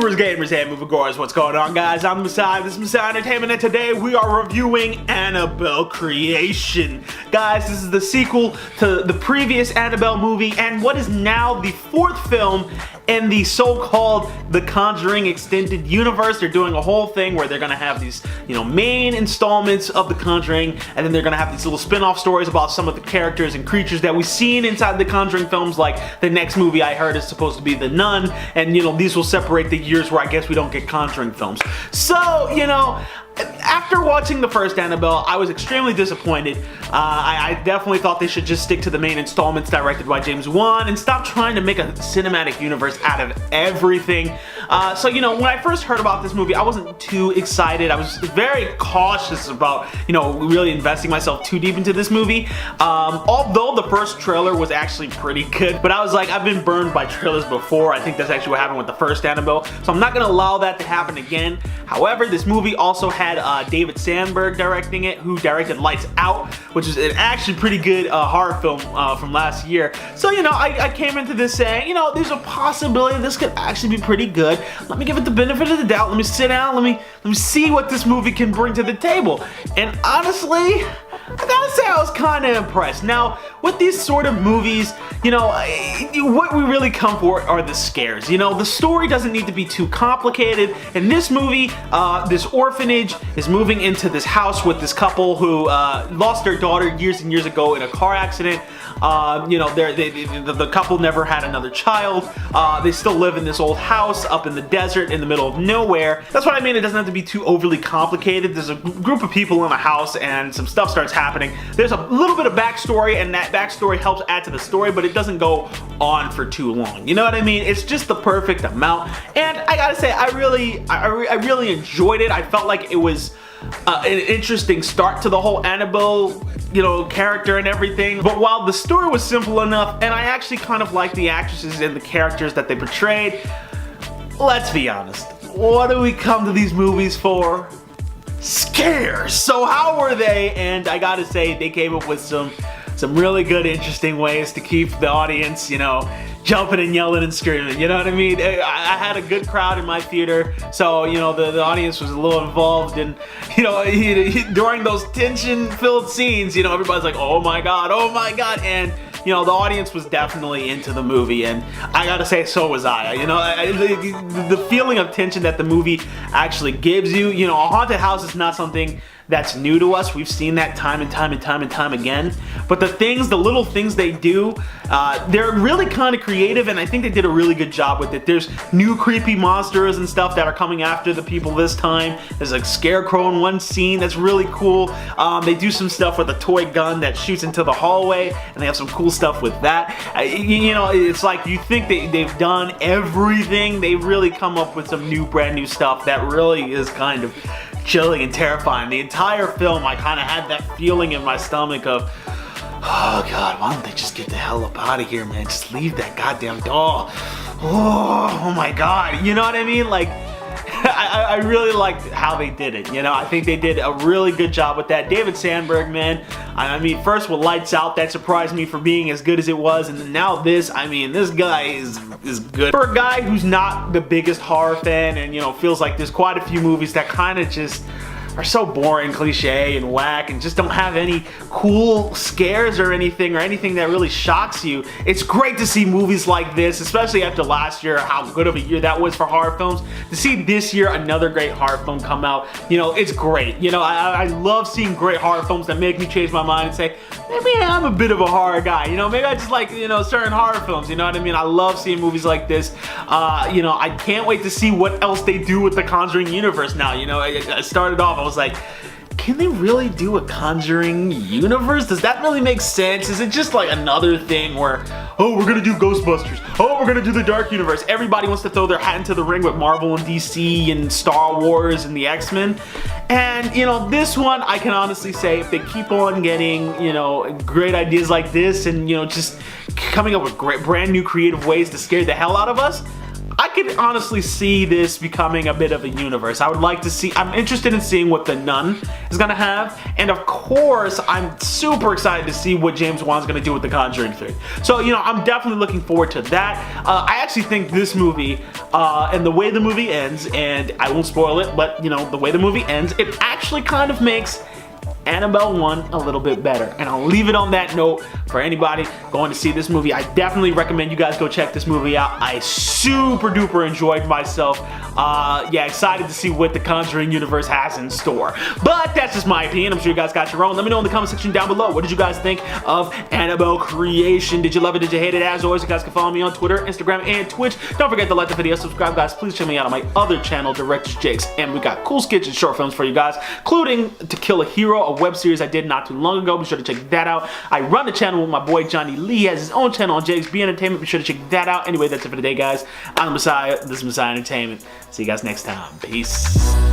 Viewers, gamers, and moviegoers, what's going on, guys? I'm the Messiah, this is Messiah Entertainment, and today we are reviewing Annabelle Creation. Guys, this is the sequel to the previous Annabelle movie, and what is now the fourth film in the so-called The Conjuring Extended Universe. They're doing a whole thing where they're gonna have these, main installments of The Conjuring, and then they're gonna have these little spin-off stories about some of the characters and creatures that we've seen inside the Conjuring films, like the next movie I heard is supposed to be The Nun, and these will separate the years where I guess we don't get Conjuring films. So, after watching the first Annabelle, I was extremely disappointed. I definitely thought they should just stick to the main installments directed by James Wan and stop trying to make a cinematic universe out of everything. So, when I first heard about this movie, I wasn't too excited. I was very cautious about, really investing myself too deep into this movie. Although the first trailer was actually pretty good, but I was like, I've been burned by trailers before. I think that's actually what happened with the first Annabelle, so I'm not going to allow that to happen again. However, this movie also had David Sandberg directing it, who directed Lights Out, which is an actually pretty good horror film from last year. So, I came into this saying, there's a possibility this could actually be pretty good. Let me give it the benefit of the doubt. Let me sit down. Let me see what this movie can bring to the table. And honestly, I gotta say I was kind of impressed. Now, with these sort of movies, what we really come for are the scares. The story doesn't need to be too complicated. In this movie, this orphanage is moving into this house with this couple who lost their daughter years and years ago in a car accident. The couple never had another child. They still live in this old house up in the desert in the middle of nowhere. That's what I mean. It doesn't have to be too overly complicated. There's a group of people in a house and some stuff starts happening. There's a little bit of backstory, and that backstory helps add to the story, but it doesn't go on for too long. You know what I mean? It's just the perfect amount. And I gotta say, I really enjoyed it. I felt like it was an interesting start to the whole Annabelle, character and everything. But while the story was simple enough, and I actually kind of liked the actresses and the characters that they portrayed, let's be honest, what do we come to these movies for? Scares. So how were they? And I gotta say, they came up with some really good, interesting ways to keep the audience, jumping and yelling and screaming. You know what I mean? I had a good crowd in my theater, so the audience was a little involved, and during those tension-filled scenes, everybody's like, oh my god, and the audience was definitely into the movie, and I gotta say, so was I. The feeling of tension that the movie actually gives you. A haunted house is not something that's new to us. We've seen that time and time again. But the little things they do, they're really kind of creative, and I think they did a really good job with it. There's new creepy monsters and stuff that are coming after the people this time. There's a scarecrow in one scene that's really cool. They do some stuff with a toy gun that shoots into the hallway, and they have some cool stuff with that. It's like you think they've done everything. They really come up with some brand new stuff that really is kind of chilling and terrifying. The entire film, I kind of had that feeling in my stomach of, oh god, why don't they just get the hell up out of here, man? Just leave that goddamn doll. Oh my god, you know what I mean? Like, I really liked how they did it. I think they did a really good job with that. David Sandberg, man, I mean, first with Lights Out, that surprised me for being as good as it was, and then now this, I mean, this guy is good. For a guy who's not the biggest horror fan, and feels like there's quite a few movies that kind of just are so boring, cliche, and whack, and just don't have any cool scares or anything that really shocks you. It's great to see movies like this, especially after last year, how good of a year that was for horror films. To see this year another great horror film come out, it's great. I love seeing great horror films that make me change my mind and say, maybe I'm a bit of a horror guy. Maybe I just like, certain horror films. You know what I mean? I love seeing movies like this. I can't wait to see what else they do with the Conjuring universe now. I started off, I was like, can they really do a Conjuring universe? Does that really make sense? Is it just like another thing where, oh, we're gonna do Ghostbusters, oh, we're gonna do the Dark Universe? Everybody wants to throw their hat into the ring with Marvel and DC and Star Wars and the X-Men. And, this one, I can honestly say, if they keep on getting, great ideas like this and, just coming up with great, brand new creative ways to scare the hell out of us, I could honestly see this becoming a bit of a universe. I would like to see, I'm interested in seeing what The Nun is gonna have, and of course, I'm super excited to see what James Wan's gonna do with The Conjuring 3. So, you know, I'm definitely looking forward to that. I actually think this movie, and the way the movie ends, and I won't spoil it, but, you know, the way the movie ends, it actually kind of makes Annabelle 1 a little bit better. And I'll leave it on that note for anybody going to see this movie. I definitely recommend you guys go check this movie out. I super duper enjoyed myself. Yeah, excited to see what the Conjuring universe has in store. But that's just my opinion. I'm sure you guys got your own. Let me know in the comment section down below. What did you guys think of Annabelle Creation? Did you love it? Did you hate it? As always, you guys can follow me on Twitter, Instagram, and Twitch. Don't forget to like the video, subscribe, guys. Please check me out on my other channel, Director's Jakes. And we got cool skits and short films for you guys, including To Kill a Hero, a web series I did not too long ago. Be sure to check that out. I run the channel with my boy Johnny Lee. He has his own channel on Jakes B Entertainment. Be sure to check that out. Anyway, that's it for today, guys. I'm the Messiah. This is Messiah Entertainment. See you guys next time. Peace.